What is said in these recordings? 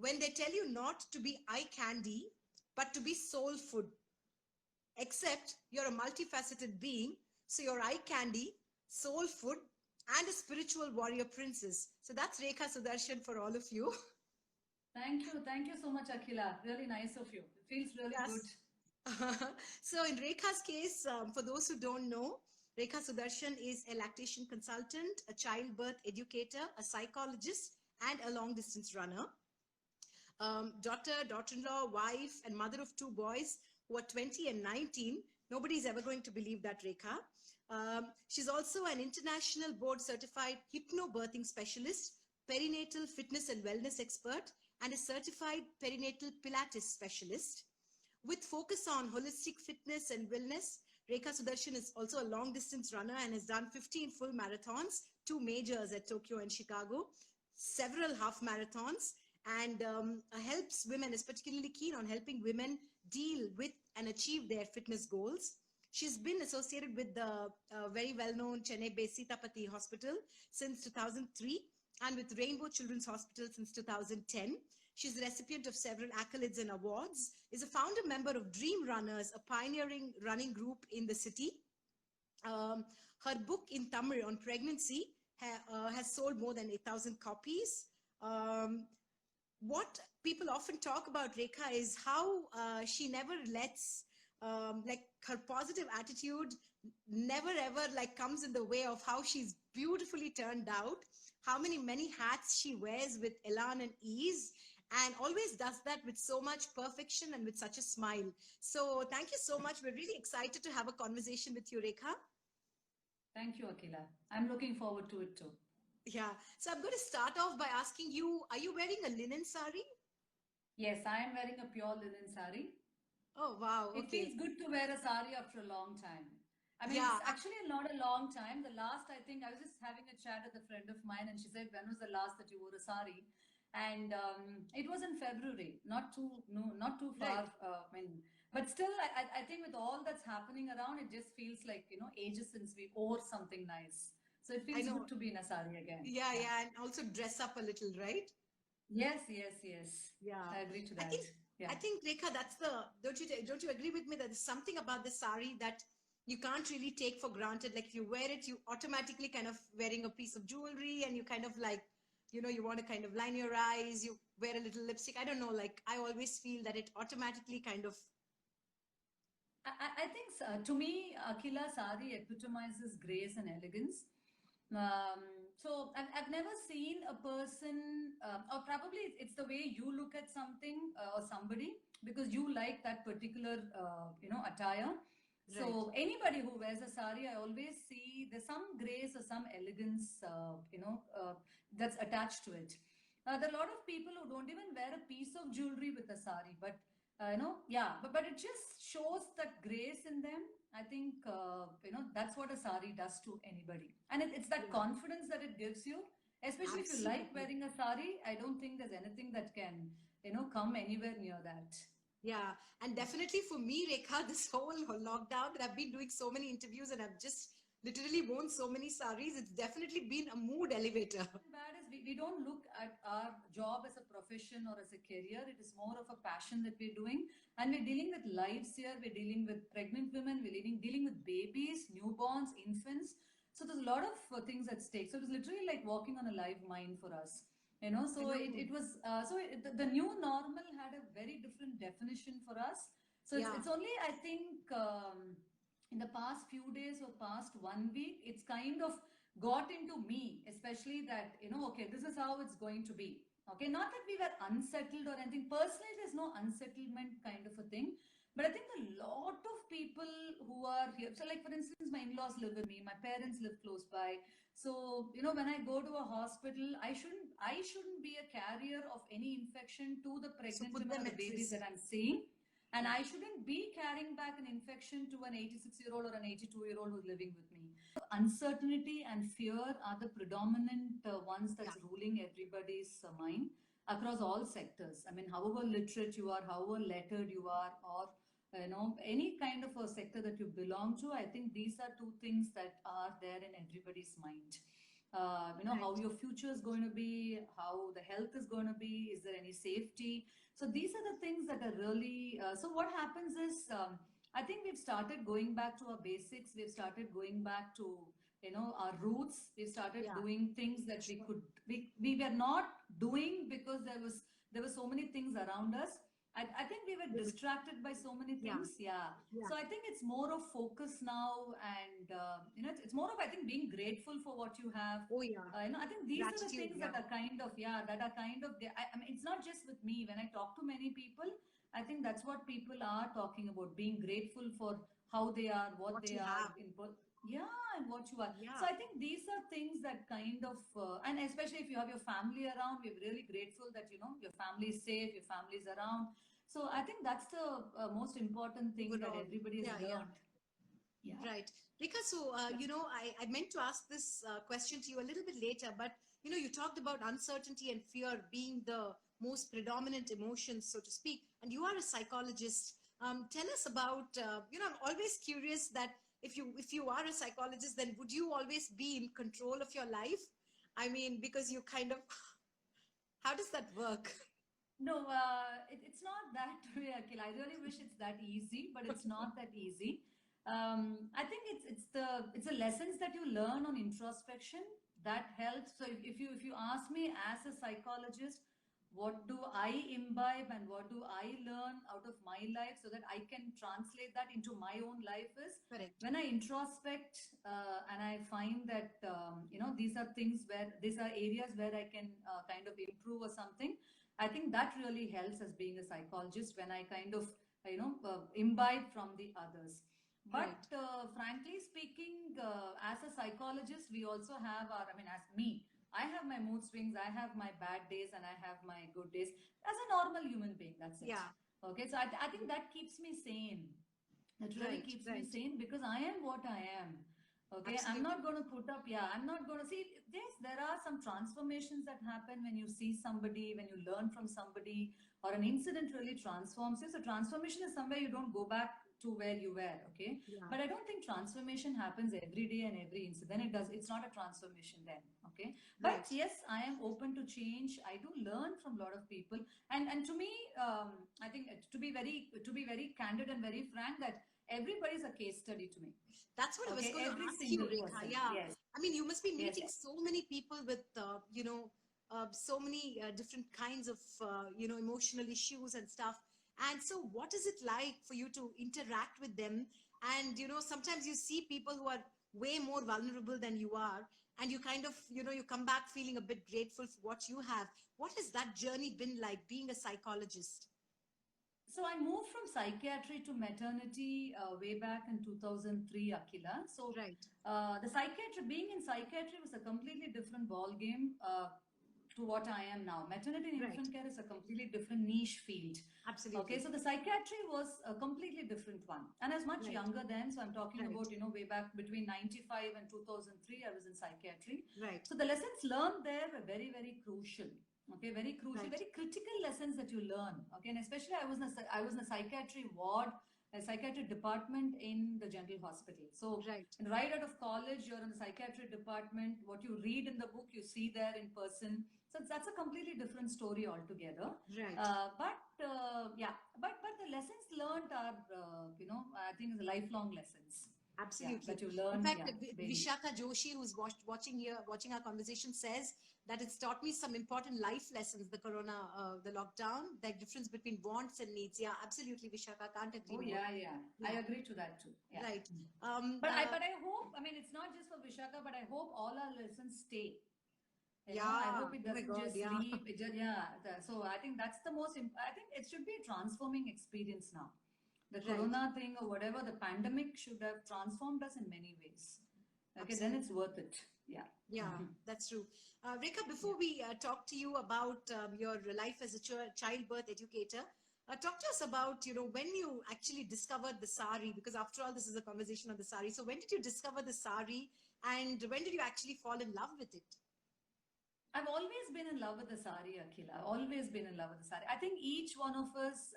when they tell you not to be eye candy, but to be soul food. Except you're a multifaceted being, so you're eye candy, soul food, and a spiritual warrior princess. So that's Rekha Sudarshan for all of you. Thank you. Thank you so much, Akhila. Really nice of you. It feels really good. Yes. So in Rekha's case, for those who don't know, Rekha Sudarshan is a lactation consultant, a childbirth educator, a psychologist, and a long distance runner. Daughter, daughter-in-law, wife, and mother of two boys who are 20 and 19. Nobody's ever going to believe that, Rekha. She's also an international board certified hypnobirthing specialist, perinatal fitness and wellness expert, and a certified perinatal Pilates specialist. With focus on holistic fitness and wellness, Rekha Sudarshan is also a long distance runner and has done 15 full marathons, 2 majors at Tokyo and Chicago, several half marathons, and helps women, is particularly keen on helping women deal with and achieve their fitness goals. She's been associated with the very well-known Chennai-based Sitapati Hospital since 2003 and with Rainbow Children's Hospital since 2010. She's the recipient of several accolades and awards, is a founder member of Dream Runners, a pioneering running group in the city. Her book in Tamil on pregnancy has sold more than 8,000 copies. What people often talk about Rekha is how she never lets like her positive attitude never ever like comes in the way of how she's beautifully turned out, how many hats she wears with elan and ease, and always does that with so much perfection and with such a smile. So thank you so much. We're really excited to have a conversation with you, Rekha. Thank you, Akhila. I'm looking forward to it too. Yeah. So I'm going to start off by asking you, are you wearing a linen sari? Yes, I am wearing a pure linen sari. Oh, wow. It Okay. feels good to wear a sari after a long time. I mean, Yeah. it's actually not a long time. The last, I think, I was just having a chat with a friend of mine, and she said, "When was the last that you wore a sari?" And it was in February, not too no, not too Right. far. I mean, but still, I think with all that's happening around, it just feels like ages since we wore something nice. So it I feels know. good to be in a sari again. Yeah, Yeah. yeah, and also dress up a little, right? Yes, yes, yes. Yeah. I agree to I that. think Yeah. I think Rekha, that's the don't you agree with me that there's something about the sari that you can't really take for granted. Like if you wear it, you automatically kind of wearing a piece of jewelry and you kind of like, you want to kind of line your eyes, you wear a little lipstick. I don't know, like I always feel that it automatically kind of I think so. To me, Akhila, sari epitomizes grace and elegance. So I've never seen a person, or probably it's the way you look at something or somebody because you like that particular, attire. right. So anybody who wears a sari, I always see there's some grace or some elegance, that's attached to it. There are a lot of people who don't even wear a piece of jewelry with a sari, but yeah, but it just shows that grace in them. I think that's what a sari does to anybody, and it's that Yeah, confidence that it gives you. Especially if you like absolutely. wearing a sari, I don't think there's anything that can come anywhere near that. Yeah, and definitely for me, Rekha, this whole lockdown that I've been doing so many interviews and I've just literally worn so many saris, it's definitely been a mood elevator. Bad is we don't look at our job as a profession or as a career. It is more of a passion that we're doing. And we're dealing with lives here. We're dealing with pregnant women. We're dealing with babies, newborns, infants. So there's a lot of things at stake. So it was literally like walking on a live mine for us. I So know. it was, the new normal had a very different definition for us. So Yeah. it's only, I think, in the past few days or past 1 week, it's kind of got into me, especially that, okay, this is how it's going to be. Okay, not that we were unsettled or anything. Personally, there's no unsettlement kind of a thing. But I think a lot of people who are here, so like for instance, my in-laws live with me, my parents live close by. So, when I go to a hospital, I shouldn't be a carrier of any infection to the So pregnant put women or them the at babies risk. that I'm seeing. And Yeah. I shouldn't be carrying back an infection to an 86-year-old or an 82-year-old who's living with me. Uncertainty and fear are the predominant ones Yeah. that's ruling everybody's mind across all sectors. I mean, however literate you are, however lettered you are, or any kind of a sector that you belong to, I think these are two things that are there in everybody's mind. how Right. your future is going to be, how the health is going to be, is there any safety? So these are the things that are really, so what happens is, I think we've started going back to our basics. We've started going back to, our roots. We've started Yeah. doing things that Sure. we were not doing because there were so many things around us. I think we were They would- distracted by so many Yeah. things. Yeah. Yeah. So I think it's more of focus now, and it's more of, I think, being grateful for what you have. Oh, yeah. I think these are the Gratitude. things Yeah. that are kind of, yeah, that are kind of. I mean, it's not just with me. When I talk to many people, I think that's what people are talking about: being grateful for how they are, what What they you are have. yeah, and what you are. So Yeah. I think these are things that kind of, and especially if you have your family around, we're really grateful that your family is safe, your family is around. So I think that's the most important thing that Overall. everybody has Yeah. Yeah. learned. Yeah. Right. Rika, so, I meant to ask this question to you a little bit later, but, you talked about uncertainty and fear being the most predominant emotions, so to speak, and you are a psychologist. Tell us about, I'm always curious that if you are a psychologist, then would you always be in control of your life? I mean, because you kind of, how does that work? No, it's not that way, Akhil. I really wish it's that easy, but it's not that easy. I think it's the lessons that you learn on introspection that helps. So if you ask me as a psychologist, what do I imbibe and what do I learn out of my life so that I can translate that into my own life is Correct. when I introspect and I find that these are these are areas where I can kind of improve or something. I think that really helps as being a psychologist when I kind of, imbibe from the others. But Right. frankly speaking, as a psychologist, we also have our, I mean, as me, I have my mood swings, I have my bad days, and I have my good days as a normal human being. That's it. Yeah. Okay, so I think that keeps me sane. That really Right. keeps me Right. sane because I am what I am. Okay, I'm not Absolutely. going to put up, yeah, I'm not going to see. Yes, there are some transformations that happen when you see somebody, when you learn from somebody, or an incident really transforms you. So, transformation is somewhere you don't go back to where you were, okay? Yeah. But I don't think transformation happens every day and every incident. It does, it's not a transformation then, okay? But Right. yes, I am open to change. I do learn from a lot of people. And to me, I think to be very candid and very frank, that everybody's a case study to me. That's what I was Okay, going to every ask you, single Rekha. person. Yeah. Yes, I mean, you must be yes, meeting yes. so many people with, so many different kinds of, emotional issues and stuff. And so, what is it like for you to interact with them? And, sometimes you see people who are way more vulnerable than you are. And you kind of, you come back feeling a bit grateful for what you have. What has that journey been like being a psychologist? So I moved from psychiatry to maternity way back in 2003, Akila. So Right. being in psychiatry was a completely different ball game to what I am now. Maternity and Right. infant care is a completely different niche field. Okay, Absolutely. so the psychiatry was a completely different one. And I was much Right. younger then. So I'm talking Right. about, way back between 95 and 2003, I was in psychiatry. Right. So the lessons learned there were very, very crucial. Okay, very crucial, Right. very critical lessons that you learn. Okay, and especially I was in a psychiatry ward, a psychiatry department in the general hospital. So Right. right out of college, you're in the psychiatry department. What you read in the book, you see there in person. So that's a completely different story altogether. Right. But the lessons learned are, I think, lifelong lessons. Yeah, Absolutely. that you In learn. fact, Yeah, daily. Vishaka Joshi, who's watching our conversation, says that it's taught me some important life lessons. The corona, the lockdown, the difference between wants and needs. Yeah, absolutely, Vishaka. Can't agree Oh more. yeah, yeah. I Yeah, agree to that too. Yeah. right. Mm. Um, But I uh, but I hope, I mean, it's not just for Vishaka, but I hope all our lessons stay. I yeah. hope it Oh my doesn't God. just Yeah. leave. Yeah. So I think that's the I think it should be a transforming experience now. The Right. corona thing or whatever, the pandemic should have transformed us in many ways. Okay, then it's Absolutely. worth it. Yeah. Yeah, Mhm. that's true. Rekha, Yeah. before we talk to you about your life as a childbirth educator, talk to us about, when you actually discovered the sari, because after all, this is a conversation on the sari. So when did you discover the sari and when did you actually fall in love with it? I've always been in love with the sari, Akhila. Always been in love with the sari. I think each one of us,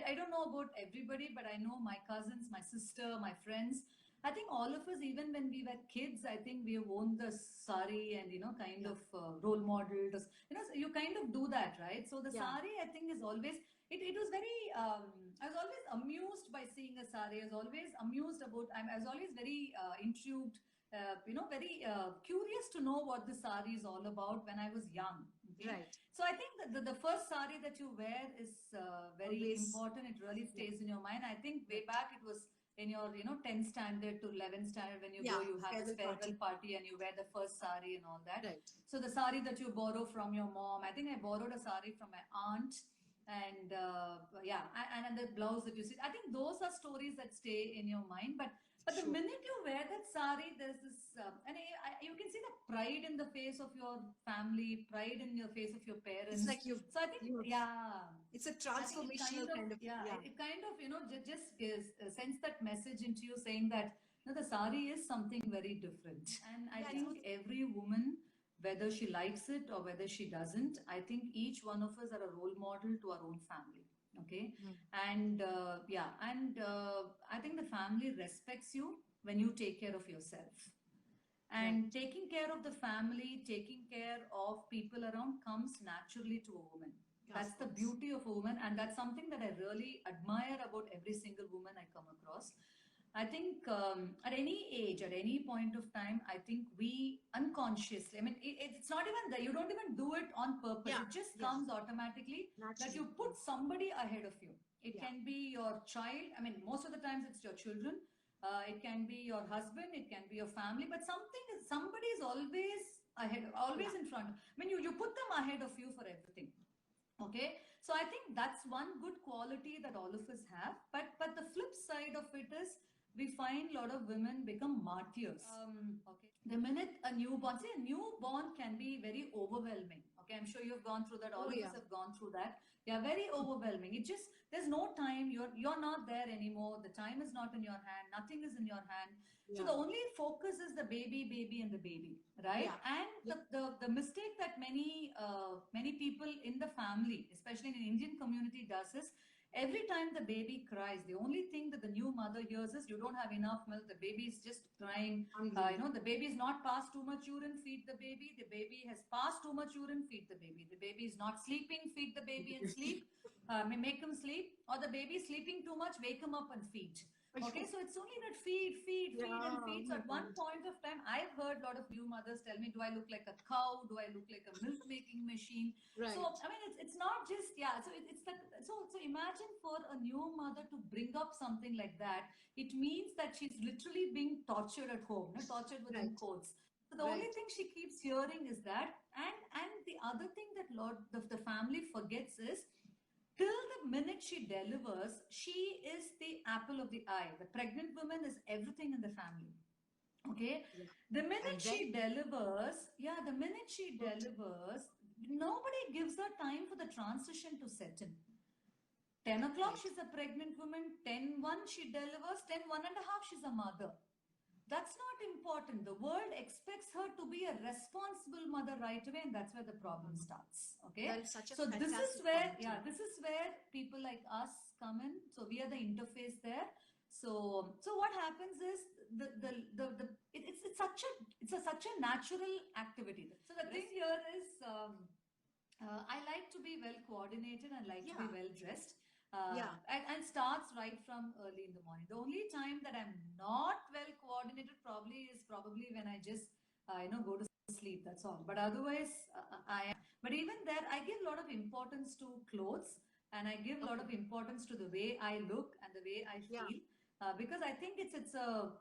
I don't know about everybody, but I know my cousins, my sister, my friends, I think all of us, even when we were kids, I think we have worn the sari and, kind Yeah. of role model. So you kind of do that, right? So the Yeah. sari, I think, is always, it was very, I was always amused by seeing a sari. I was always amused about, I was always very intrigued, very curious to know what the sari is all about when I was young. Okay. Right. So I think that the first sari that you wear is very Always. important. It really stays in your mind. I think way back it was in your 10th standard to 11th standard when you go, you have this farewell party and you wear the first sari and all that. Right. So the sari that you borrow from your mom, I think I borrowed a sari from my aunt, and and the blouse that you see. I think those are stories that stay in your mind. But the Sure. minute you wear that sari, there's this, you can see the pride in the face of your family, pride in your face of your parents. It's like So I think, it's a I think transformational kind of, it kind of, just sends that message into you saying that the sari is something very different. And I think every woman, whether she likes it or whether she doesn't, I think each one of us are a role model to our own family. Okay. And I think the family respects you when you take care of yourself. And taking care of the family, taking care of people around comes naturally to a woman. That's the beauty of a woman, and that's something that I really admire about every single woman I come across. I think at any age, at any point of time, I think we unconsciously, I mean, it's not even that, you don't even do it on purpose. Yeah, It just yeah. comes automatically that you put somebody ahead of you. It can be your child. I mean, most of the times it's your children. It can be your husband. It can be your family. But somebody is always ahead, always in front. I mean, you put them ahead of you for everything. Okay, so I think that's one good quality that all of us have. But the flip side of it is we find a lot of women become martyrs. Okay, the minute a newborn can be very overwhelming. Okay, I'm sure you've gone through that. All of us have gone through that. Yeah, very overwhelming. It just, there's no time. You're not there anymore. The time is not in your hand. Nothing is in your hand. So the only focus is the baby, and the baby, right? And the mistake that many people in the family, especially in the Indian community, does is every time the baby cries, the only thing that the new mother hears is, you don't have enough milk. The baby is just crying. The baby is not passed too much urine. Feed the baby. The baby has passed too much urine. Feed the baby. The baby is not sleeping. Feed the baby and sleep. Make him sleep. Or the baby is sleeping too much. Wake him up and feed. Okay, so it's only that feed and feed. So at one point of time, I've heard a lot of new mothers tell me, do I look like a cow? Do I look like a milk making machine? Right. So I mean, it's not just, so it's that. So imagine for a new mother to bring up something like that, it means that she's literally being tortured at home, tortured within quotes. So the only thing she keeps hearing is that, and the other thing that the family forgets is, till the minute she delivers, she is the apple of the eye. The pregnant woman is everything in the family. Okay? The minute she delivers, nobody gives her time for the transition to set in. 10 o'clock, she's a pregnant woman. 10:01, she delivers. 10:01.5, she's a mother. That's not important. The world expects her to be a responsible mother right away, and that's where the problem starts. Okay, so this is where people like us come in. So we are the interface there. So what happens is it's such a natural activity. So the thing here is, I like to be well coordinated and like to be well dressed. And starts right from early in the morning. The only time that I'm not well coordinated probably when I just go to sleep. That's all. But otherwise, I am. But even there, I give a lot of importance to clothes, and I give a lot of importance to the way I look and the way I feel, because I think it's a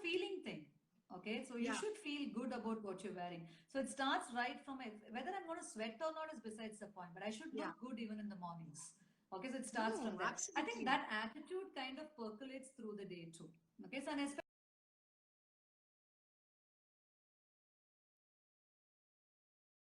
feeling thing. Okay, so you should feel good about what you're wearing. So it starts right from whether I'm going to sweat or not is besides the point. But I should look good even in the mornings. Okay, so it starts from there. Absolutely. I think that attitude kind of percolates through the day too. Okay, so and especially